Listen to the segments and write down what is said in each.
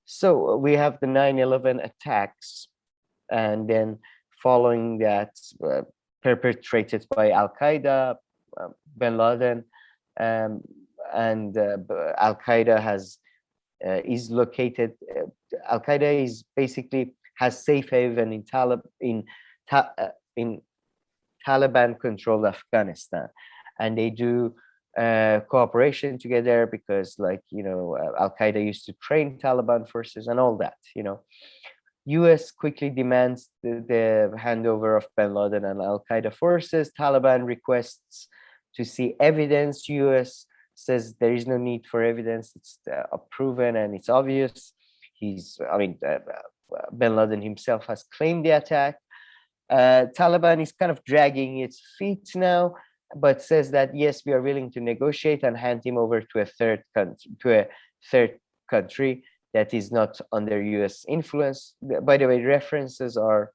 So we have the 9/11 attacks, and then following that, perpetrated by Al Qaeda, Bin Laden, um, and Al Qaeda has is located. Al Qaeda is basically has safe haven in in Taliban-controlled Afghanistan, and they do cooperation together because, like, Al Qaeda used to train Taliban forces and all that. U.S. quickly demands the handover of Bin Laden and Al Qaeda forces. Taliban requests to see evidence. U.S. says there is no need for evidence. It's proven and it's obvious. Bin Laden himself has claimed the attack. Taliban is kind of dragging its feet now, but says that yes, we are willing to negotiate and hand him over to a third country that is not under US influence. By the way, references are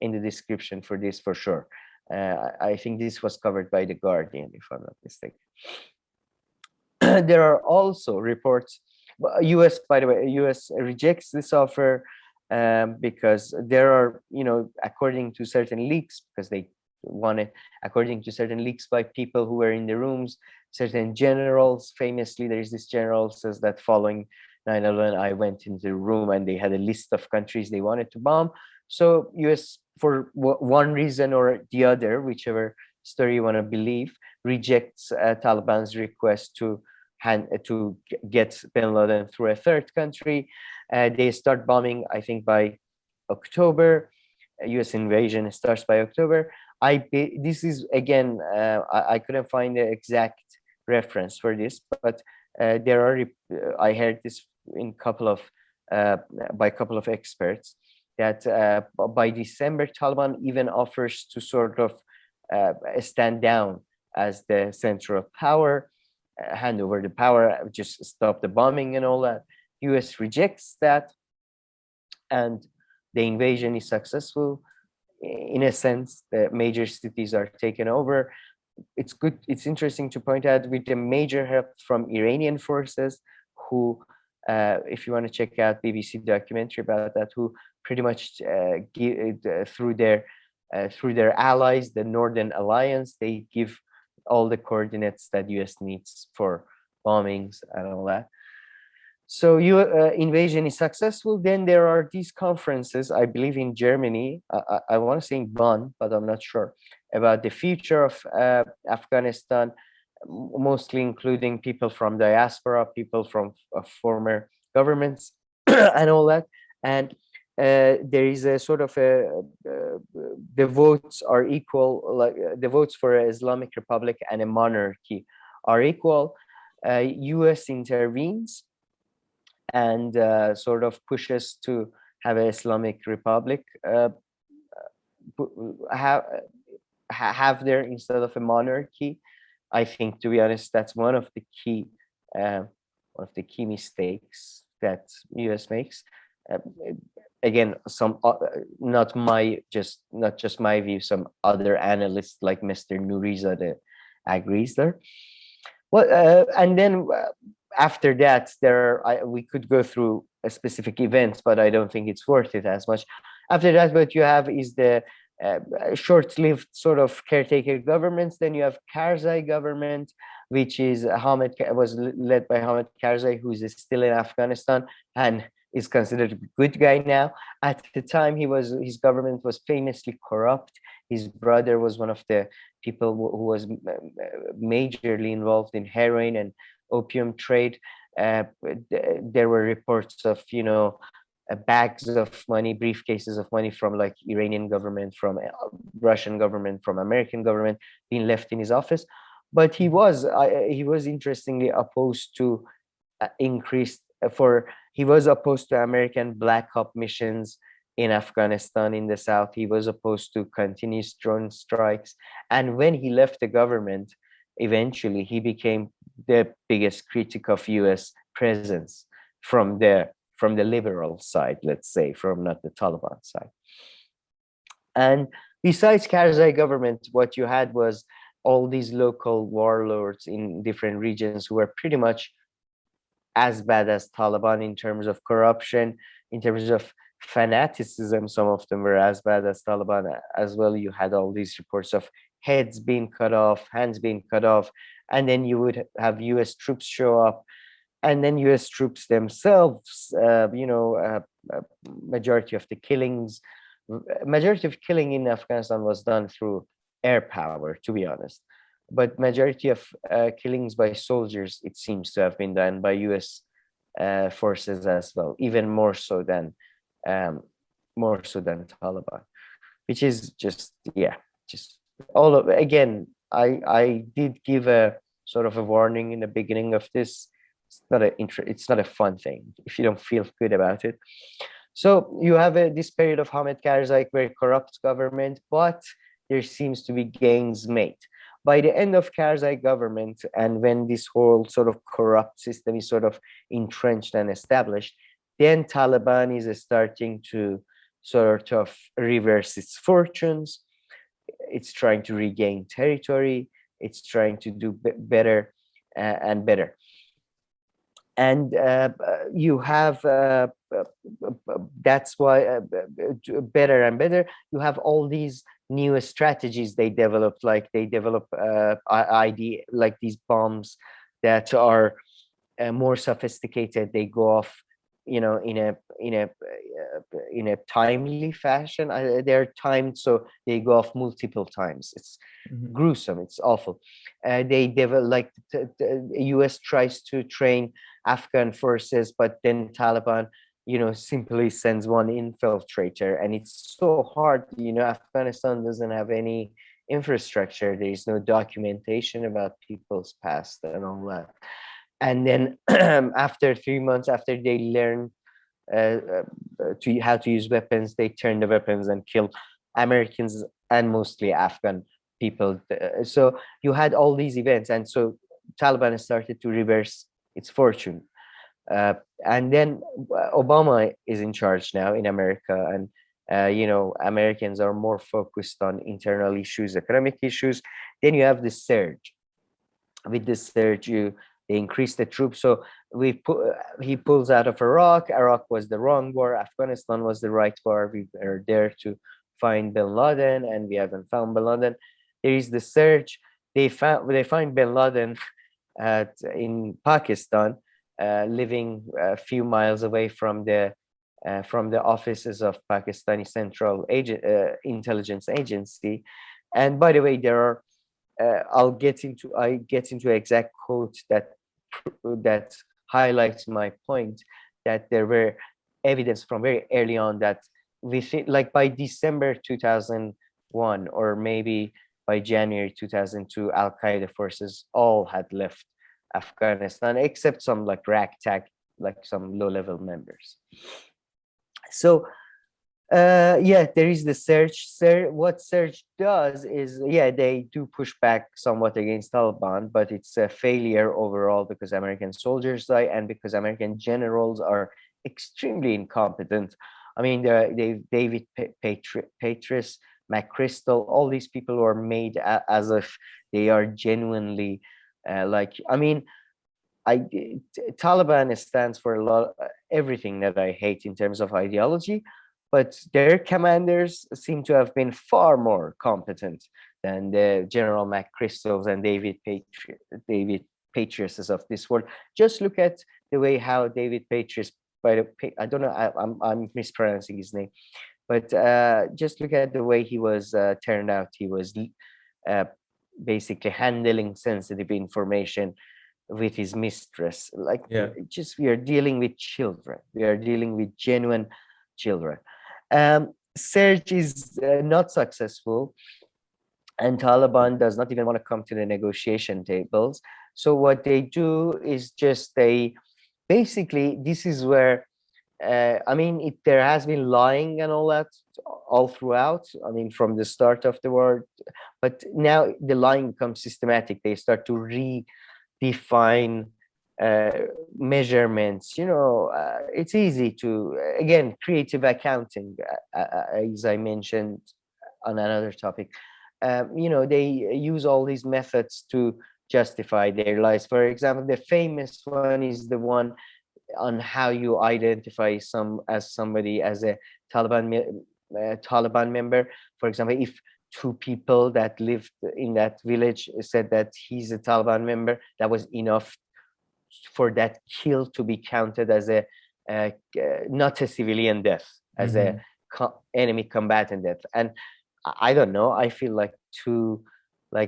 in the description for this for sure. I think this was covered by The Guardian, if I'm not mistaken. There are also reports, US, by the way, US rejects this offer because there are, according to certain leaks, because they wanted, according to certain leaks by people who were in the rooms, certain generals, famously, there is this general says that following 9/11, I went into the room and they had a list of countries they wanted to bomb. So US, for one reason or the other, whichever story you want to believe, rejects Taliban's request to get Bin Laden through a third country. They start bombing, I think, by October. US invasion starts by October. This is again, I couldn't find the exact reference for this, but there are. I heard this in by a couple of experts that by December, Taliban even offers to sort of stand down as the central power, hand over the power, just stop the bombing and all that. US rejects that, and the invasion is successful. In a sense, the major cities are taken over. It's interesting to point out, with the major help from Iranian forces, who, if you want to check out BBC documentary about that, who pretty much through their allies, the Northern Alliance, they give all the coordinates that US needs for bombings and all that. So invasion is successful. Then there are these conferences, I believe in Germany, I want to say in Bonn, but I'm not sure, about the future of Afghanistan, mostly including people from diaspora, people from former governments and all that. And there is a sort of the votes are equal, like the votes for an Islamic Republic and a monarchy are equal. US intervenes and sort of pushes to have an Islamic Republic have there instead of a monarchy. I think, to be honest, that's one of the key mistakes that US makes. Again, some not just my view, some other analysts like Mr. Nurizadeh agrees there. Well, and then after that, we could go through specific events, but I don't think it's worth it as much. After that, what you have is the short-lived sort of caretaker governments. Then you have Karzai government, which was led by Hamid Karzai, who is still in Afghanistan and is considered a good guy now. At the time, his government was famously corrupt. His brother was one of the people who was majorly involved in heroin and opium trade. There were reports of bags of money, briefcases of money from like Iranian government, from Russian government, from American government being left in his office. But he was interestingly opposed to he was opposed to American Black Op missions in Afghanistan in the south. He was opposed to continuous drone strikes. And when he left the government, eventually he became the biggest critic of US presence from the liberal side, let's say, from not the Taliban side. And besides Karzai government, what you had was all these local warlords in different regions who were pretty much as bad as Taliban in terms of corruption, in terms of fanaticism. Some of them were as bad as Taliban as well. You had all these reports of heads being cut off, hands being cut off, and then you would have US troops show up, and then US troops themselves, majority of the killings, majority of killing in Afghanistan was done through air power, to be honest. But majority of killings by soldiers, it seems to have been done by US forces as well, even um, more so than Taliban, which is just, yeah, just all of, again, I did give a sort of a warning in the beginning of this. It's not a fun thing if you don't feel good about it. So you have this period of Hamid Karzai, very corrupt government, but there seems to be gains made. By the end of Karzai government, and when this whole sort of corrupt system is sort of entrenched and established, then Taliban is starting to sort of reverse its fortunes. It's trying to regain territory. It's trying to do better and better. And you have that's why better and better. You have all these new strategies they developed, like they develop ID, like these bombs that are more sophisticated. They go off, in a timely fashion. They're timed, so they go off multiple times. It's gruesome. It's awful. They develop, like the US tries to train Afghan forces, but then Taliban, simply sends one infiltrator, and it's so hard. Afghanistan doesn't have any infrastructure. There is no documentation about people's past and all that. And then after 3 months, after they learn to how to use weapons, they turn the weapons and kill Americans and mostly Afghan people. So you had all these events, and so Taliban started to reverse its fortune. And then Obama is in charge now in America, and Americans are more focused on internal issues, economic issues. Then you have this surge. With this surge, they increase the troops. So he pulls out of Iraq. Iraq was the wrong war. Afghanistan was the right war. We are there to find Bin Laden, and we haven't found Bin Laden. There is the surge. They find Bin Laden in Pakistan, living a few miles away from the offices of Pakistani Central Intelligence Agency. And by the way, there are I get into exact quote that highlights my point, that there were evidence from very early on that within, like by December 2001 or maybe by January 2002, Al Qaeda forces all had left Afghanistan, except some like ragtag, like some low-level members. So there is the surge. What surge does is, they do push back somewhat against Taliban, but it's a failure overall because American soldiers die and because American generals are extremely incompetent. I mean, David Petraeus, McChrystal, all these people who are made as if they are genuinely Taliban stands for a lot, everything that I hate in terms of ideology, but their commanders seem to have been far more competent than the General McChrystals and David Petraeus of this world. Just look at the way how David Petraeus, I don't know, I'm mispronouncing his name, but just look at the way he was turned out. He was basically handling sensitive information with his mistress. We are dealing with children. We are dealing with genuine children. Surge is not successful, and Taliban does not even want to come to the negotiation tables. So what they do is this is where there has been lying and all that all throughout. I mean, from the start of the war, but now the lying becomes systematic. They start to redefine measurements. It's easy to, again, creative accounting, as I mentioned on another topic. They use all these methods to justify their lies. For example, the famous one is the one on how you identify somebody as a Taliban member. For example, if two people that lived in that village said that he's a Taliban member, that was enough for that kill to be counted as a not a civilian death, as a enemy combatant death. And I don't know, I feel like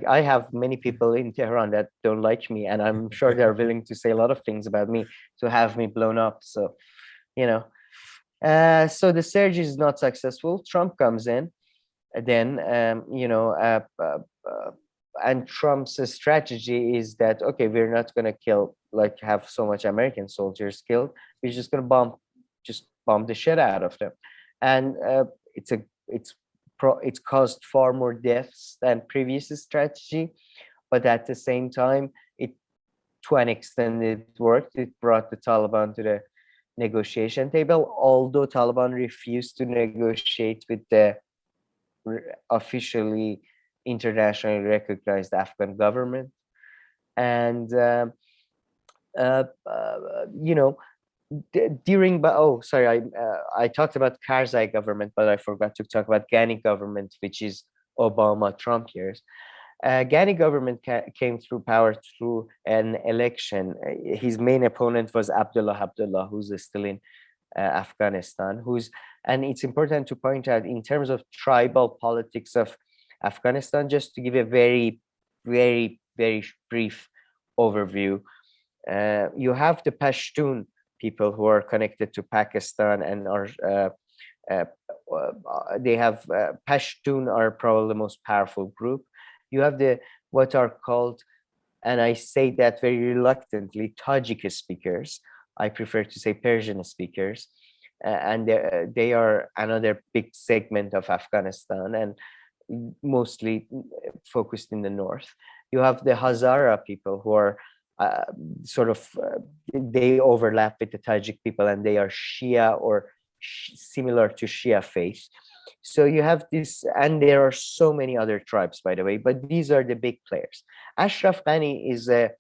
I have many people in Tehran that don't like me, and I'm sure they're willing to say a lot of things about me to have me blown up. So, you know, so the surge is not successful. Trump comes in, then, and Trump's strategy is that, okay, we're not going to have so much American soldiers killed. We're just going to just bomb the shit out of them. And it's caused far more deaths than previous strategy, but at the same time, to an extent it worked. It brought the Taliban to the negotiation table, although Taliban refused to negotiate with the officially internationally recognized Afghan government. And during, I talked about Karzai government, but I forgot to talk about Ghani government, which is Obama Trump years. Ghani government came through power through an election. His main opponent was Abdullah, who's still in Afghanistan, and it's important to point out, in terms of tribal politics of Afghanistan, just to give a very, very, very brief overview. You have the Pashtun people who are connected to Pakistan and are they have Pashtun are probably the most powerful group. You have what are called, and I say that very reluctantly, Tajik speakers. I prefer to say Persian speakers, and they are another big segment of Afghanistan, and mostly focused in the north. You have the Hazara people who are they overlap with the Tajik people, and they are Shia or similar to Shia faith. So you have this, and there are so many other tribes, by the way, but these are the big players. Ashraf Ghani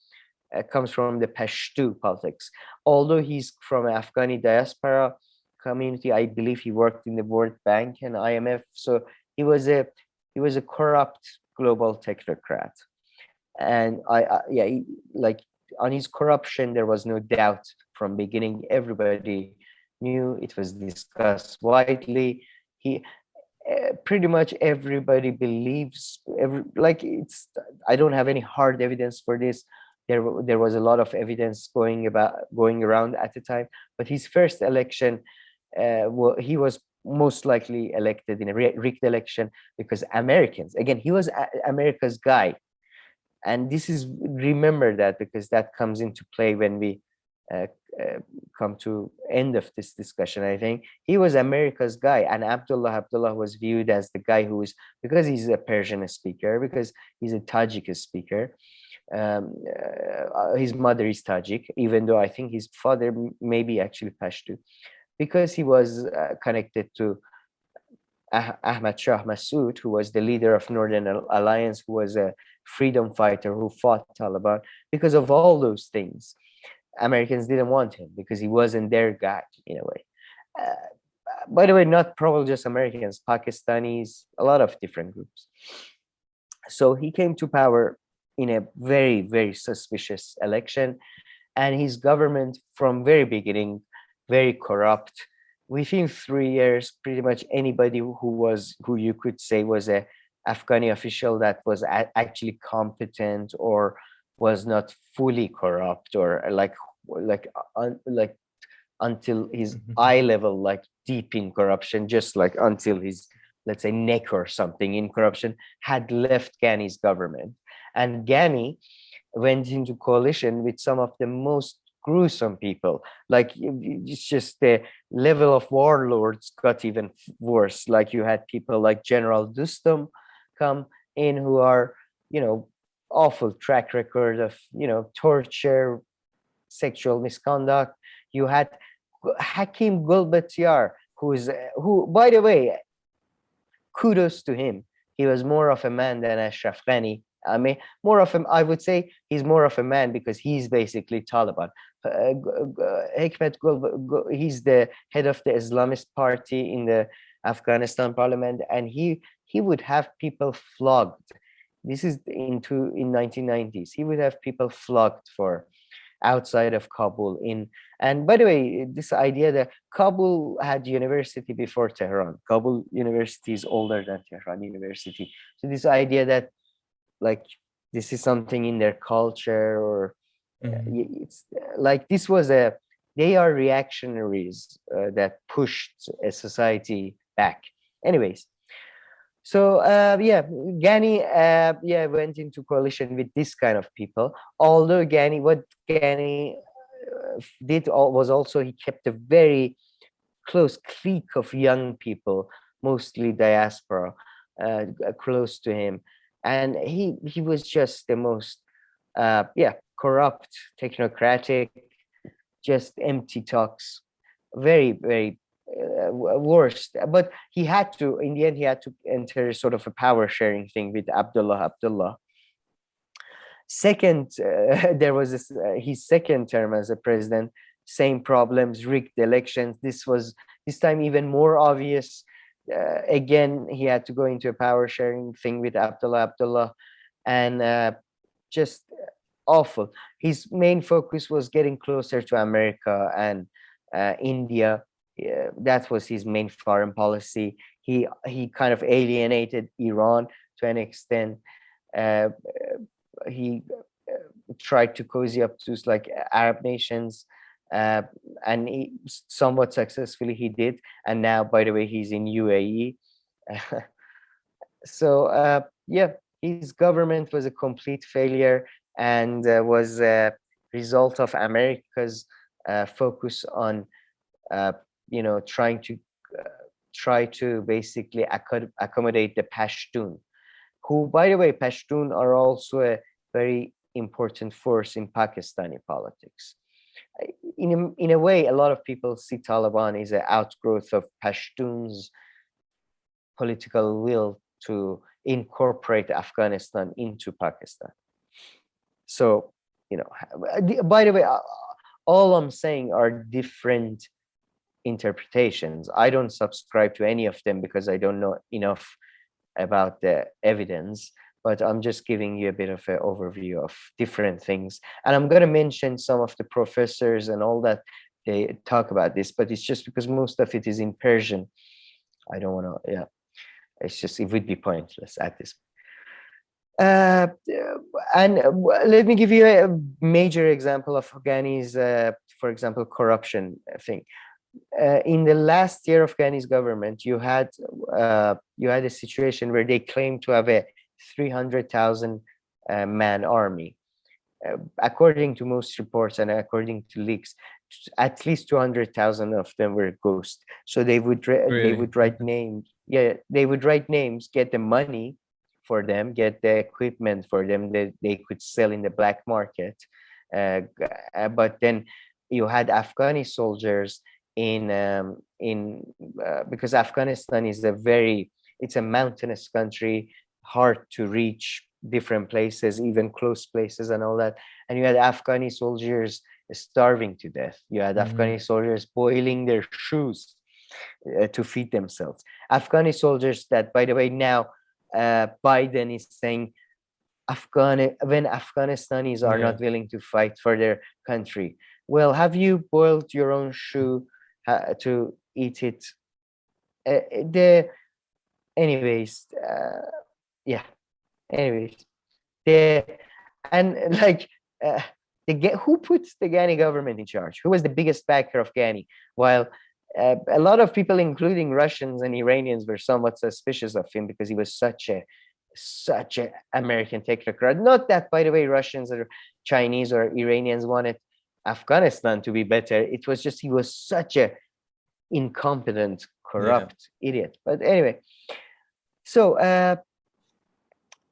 comes from the Pashto politics. Although he's from Afghani diaspora community, I believe he worked in the World Bank and IMF. So he was a corrupt global technocrat. And on his corruption, there was no doubt from beginning. Everybody knew, it was discussed widely. Pretty much everybody believes. I don't have any hard evidence for this. There was a lot of evidence going around at the time. But his first election, he was most likely elected in a rigged election because Americans. Again, he was America's guy. And remember that, because that comes into play when we come to end of this discussion. I think he was America's guy, and Abdullah was viewed as the guy because he's a Persian speaker, because he's a Tajik speaker. His mother is Tajik, even though I think his father may be actually Pashto, because he was connected to Ahmad Shah Massoud, who was the leader of Northern Alliance, who was a freedom fighter who fought Taliban. Because of all those things, Americans didn't want him, because he wasn't their guy in a way. By the way, not probably just Americans, Pakistanis, a lot of different groups. So he came to power in a very, very suspicious election, and his government from very beginning, very corrupt. Within 3 years, pretty much anybody who you could say was a Afghani official that was actually competent or was not fully corrupt, or until his eye level, like deep in corruption, just like until his, let's say, neck or something in corruption, had left Ghani's government. And Ghani went into coalition with some of the most gruesome people. Like, it's just the level of warlords got even worse. Like, you had people like General Dostum come in, who are, awful track record of, torture, sexual misconduct. You had Hakim Gulbatyar, who, by the way, kudos to him. He was more of a man than Ashraf Ghani I mean, more of him, I would say he's more of a man because he's basically Taliban. Hikmet he's the head of the Islamist party in the Afghanistan parliament, and he would have people flogged. This is in 1990s. He would have people flogged for outside of Kabul and by the way, this idea that Kabul had university before Tehran. Kabul University is older than Tehran University. So this idea that like this is something in their culture or it's like this was a they are reactionaries that pushed a society back. Anyways, so yeah, Ghani went into coalition with this kind of people. Although what Ghani was also he kept a very close clique of young people, mostly diaspora, close to him, and he was just the most corrupt, technocratic, just empty talks, very worst. But he had to, in the end, he had to enter sort of a power sharing thing with Abdullah. Second, there was his second term as a president, same problems, rigged elections. This time even more obvious. Again, he had to go into a power sharing thing with Abdullah, and just awful. His main focus was getting closer to America and India. That was his main foreign policy. He kind of alienated Iran to an extent. He tried to cozy up to like Arab nations, and somewhat successfully he did. And now, by the way, he's in UAE. So yeah, his government was a complete failure and was a result of America's focus on try to basically accommodate the Pashtun, who, by the way, Pashtun are also a very important force in Pakistani politics. In a way, a lot of people see Taliban as an outgrowth of Pashtuns' political will to incorporate Afghanistan into Pakistan. So, by the way, all I'm saying are different interpretations. I don't subscribe to any of them because I don't know enough about the evidence, but I'm just giving you a bit of an overview of different things. And I'm going to mention some of the professors and all that they talk about this, but it's just because most of it is in Persian. I don't want to, it would be pointless at this. And let me give you a major example of Ghani's, for example, corruption thing. In the last year of Ghani's government, you had a situation where they claimed to have a 300,000 man army. According to most reports and according to leaks, at least 200,000 of them were ghosts. So they would write names. Yeah, they would write names, get the money for them, get the equipment for them that they could sell in the black market. But then you had Afghani soldiers because Afghanistan is it's a mountainous country, hard to reach different places, even close places and all that. And you had Afghani soldiers starving to death. You had Afghani soldiers boiling their shoes to feed themselves. Afghani soldiers that, by the way, now Biden is saying when Afghanistan are not willing to fight for their country. Well, have you boiled your own shoe to eat it? Anyways, who puts the Ghani government in charge? Who was the biggest backer of Ghani? While a lot of people, including Russians and Iranians, were somewhat suspicious of him because he was such a American technocrat. Not that, by the way, Russians or Chinese or Iranians wanted Afghanistan to be better. It was just he was such a incompetent, corrupt idiot. But anyway, so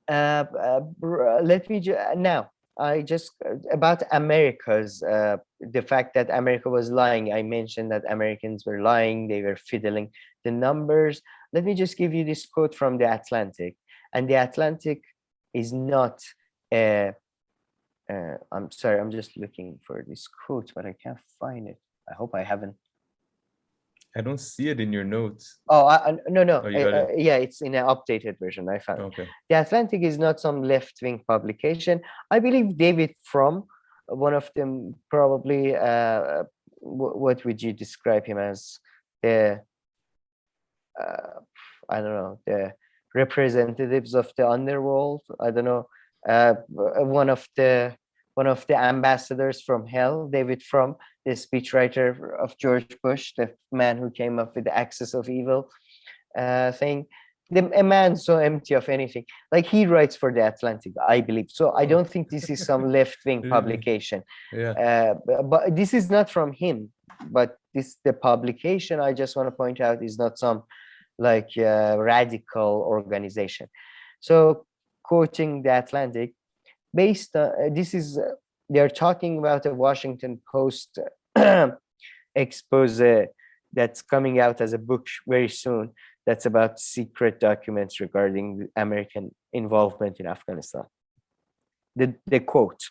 let me now. I just about America's the fact that America was lying. I mentioned that Americans were lying. They were fiddling the numbers. Let me just give you this quote from the Atlantic. And the Atlantic is not I'm sorry, I'm just looking for this quote, but I can't find it. I hope I haven't. I don't see it in your notes. Oh, no, Oh, you got it? yeah, it's in an updated version. I found it. Okay. The Atlantic is not some left-wing publication. I believe David Fromm, one of them, probably. What would you describe him as? The I don't know, the representatives of the underworld. I don't know. One of the ambassadors from hell, David Fromm, the speechwriter of George Bush, the man who came up with the axis of evil thing. A man so empty of anything. Like, he writes for the Atlantic, I believe. So I don't think this is some left-wing publication. Yeah. But this is not from him. But the publication, I just want to point out, is not some like radical organization. So, quoting the Atlantic, based on they're talking about a Washington Post expose that's coming out as a book very soon, that's about secret documents regarding the American involvement in Afghanistan. The quote: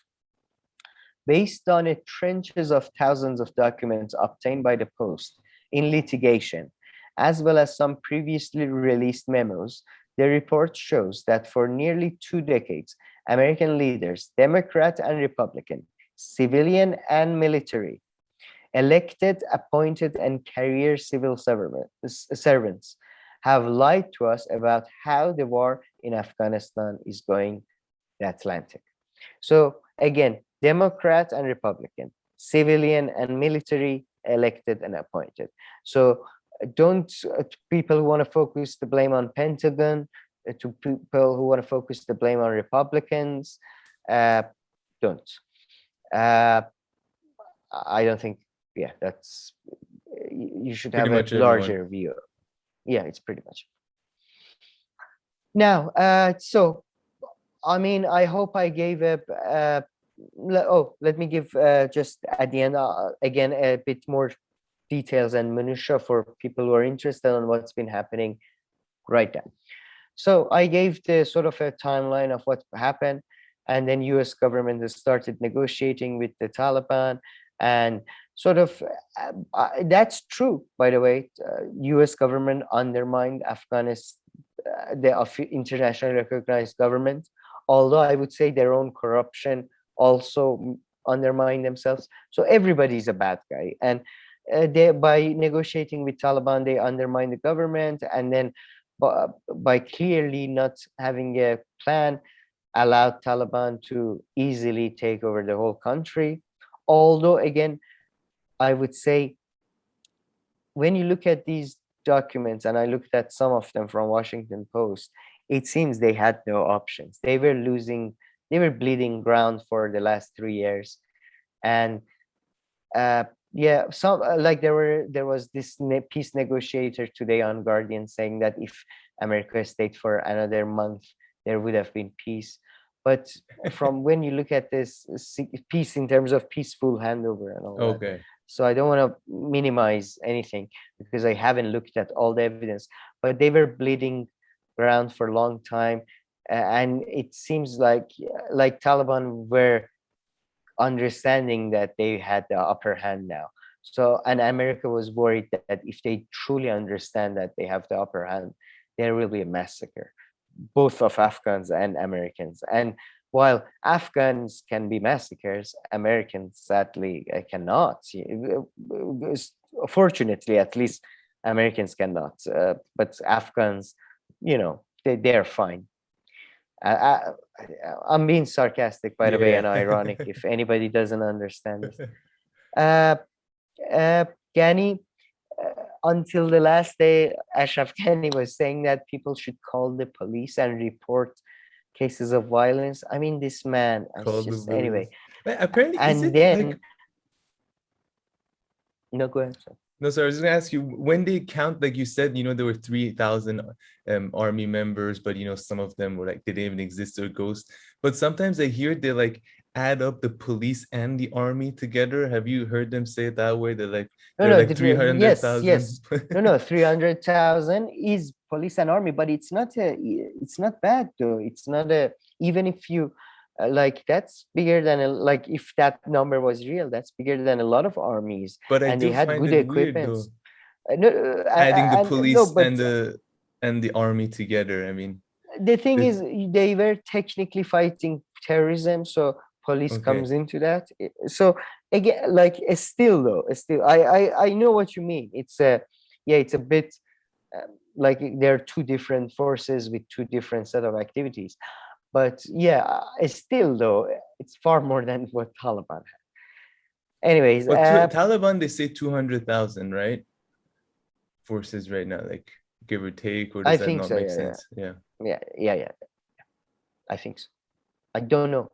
based on the trenches of thousands of documents obtained by the Post in litigation, as well as some previously released memos, the report shows that for nearly 2 decades, American leaders, Democrat and Republican, civilian and military, elected, appointed, and career civil servants have lied to us about how the war in Afghanistan is going the Atlantic. So again, Democrat and Republican, civilian and military, elected and appointed. So don't people who want to focus the blame on Pentagon, to people who want to focus the blame on Republicans, don't. I don't think, yeah, that's, you should have a larger view. Yeah, it's pretty much. Now, so, I mean, I hope I gave let me give just at the end, again, a bit more details and minutia for people who are interested in what's been happening right now. So I gave the sort of a timeline of what happened, and then US government has started negotiating with the Taliban, and sort of that's true, by the way. US government undermined Afghanistan, the internationally recognized government, although I would say their own corruption also undermined themselves. So everybody's a bad guy, and they, by negotiating with Taliban, they undermine the government, and then by clearly not having a plan, allowed Taliban to easily take over the whole country. Although, again, I would say, when you look at these documents, and I looked at some of them from Washington Post, it seems they had no options. They were bleeding ground for the last 3 years. And yeah, some like there was this peace negotiator today on Guardian saying that if America stayed for another month, there would have been peace. But from when you look at this peace in terms of peaceful handover and all that, so I don't want to minimize anything because I haven't looked at all the evidence, but they were bleeding around for a long time, and it seems like Taliban were understanding that they had the upper hand now. So, and America was worried that if they truly understand that they have the upper hand, there will be a massacre, both of Afghans and Americans. And while Afghans can be massacres, Americans sadly cannot. Fortunately, at least Americans cannot. But Afghans, they're fine. I'm being sarcastic, by the way, and ironic if anybody doesn't understand this. Ghani, until the last day, Ashraf Ghani was saying that people should call the police and report cases of violence. I mean, this man, anyway. Apparently, and then, no, go ahead. No, sorry, I was just gonna ask you, when they count, like you said, there were 3,000 army members, but some of them were like, they didn't even exist or ghosts. But sometimes I hear they're like add up the police and the army together? Have you heard them say it that way? No, They're no, like yes, 300,000. yes. No, 300,000 is police and army, but it's not bad though. It's not a, even if you like, that's bigger than like if that number was real, that's bigger than a lot of armies, But I and they do had find good it weird equipments. though, No, adding the no, police but and the army together. I mean, the thing it, is, they were technically fighting terrorism, so police okay. comes into that. So again, like, still though, still, I know what you mean. It's a, yeah, it's a bit like they're two different forces with two different set of activities. But yeah, still though, it's far more than what Taliban had. Anyways, But Taliban, they say 200,000, right? Forces right now, like give or take, or I does that think not so. make Yeah, sense? Yeah. yeah. I think so. I don't know.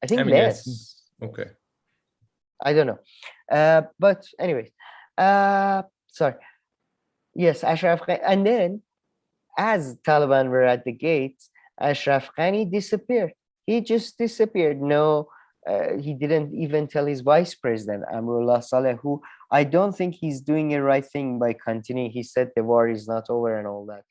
I I think mean, yes. less. Okay. I don't know. But anyways, sorry. Yes, Ashraf Ghani. And then, as Taliban were at the gates, Ashraf Ghani disappeared. He just disappeared. No, he didn't even tell his vice president, Amrullah Saleh, who I don't think he's doing a right thing by continuing. He said the war is not over and all that.